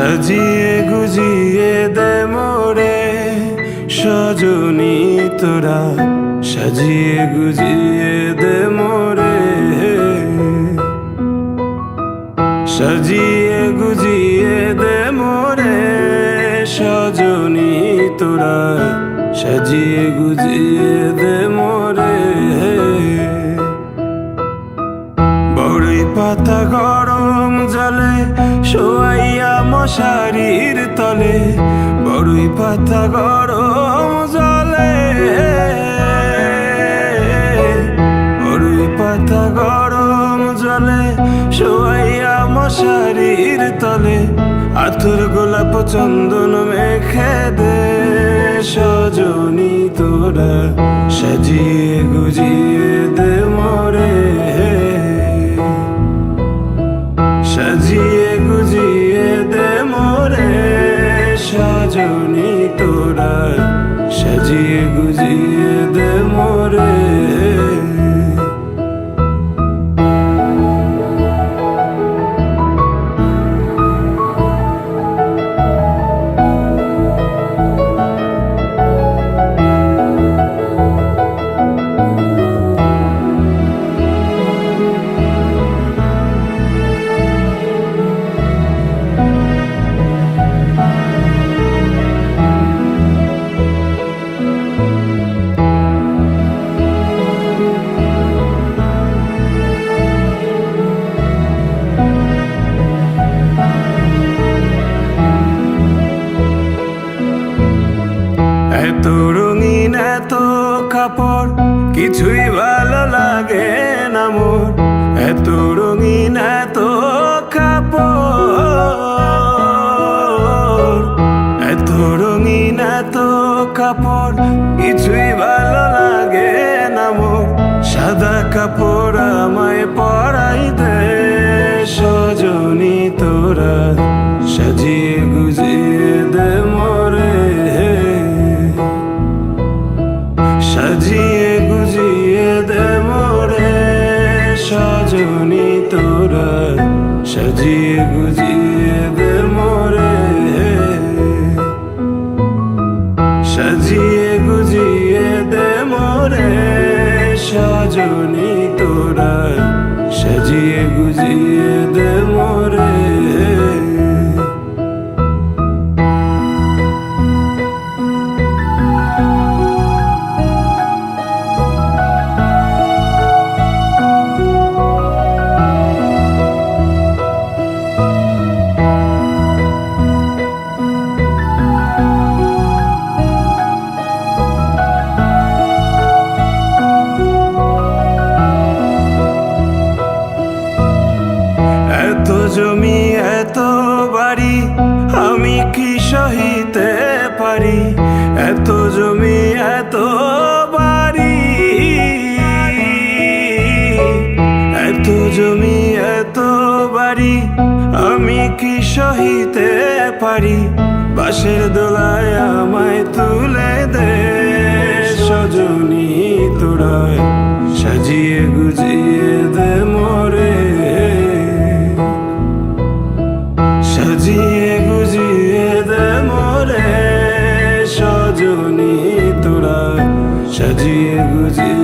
সাজিয়ে গুজিয়ে দে মোরে সজনী তোরা, সাজিয়ে গুজিয়ে দে মোরে, সাজিয়ে গুজিয়ে দে মোরে সজনী তোরা, সাজিয়ে গুজিয়ে দে মোরে। বড়ই পাতা গরম জলে শোয়াইয়া মশারির তলে, বড়ই পাতা গরম জলে, বড়ই পাতা গরম জলে শোয়াইয়া মশারির তলে, আতর গোলাপ চন্দন মেখে দে সজনী তোরা, সাজিয়ে গুজিয়ে দে মোরে, সাজিয়ে গুজিয়ে দে মোরে সজনী তোরা, সাজিয়ে গুজিয়ে দে মোরে। এত রঙিন এত কাপড় কিছুই ভালো লাগে না মোর, এত রঙিন এত কাপড়, এত রঙিন এত কাপড় কিছুই ভালো লাগে না মোর, সাদা কাপড় আমায় পরাই দে সজনী তোরা, সাজিয়ে গুজিয়ে দে মোরে, সাজিয়ে গুজিয়ে দে মোরে সজনী তোরা, সাজিয়ে গুজিয়ে দে মোরে, সাজিয়ে গুজিয়ে দে মোরে সজনী তোরা, সাজিয়ে গুজিয়ে দে মোরে। এত জমি এত বাড়ি আমি কি সহিতে পারি, এত জমি এত বাড়ি, এত জমি এত বাড়ি আমি কি সহিতে পারি, বাঁশের দোলায় আমায় তুলে দে সজনী তোরা, সাজিয়ে গুজিয়ে দে মোরে, সাজিয়ে গুজিয়ে দে মোরে সজনী তোরা, সাজিয়ে গুজিয়ে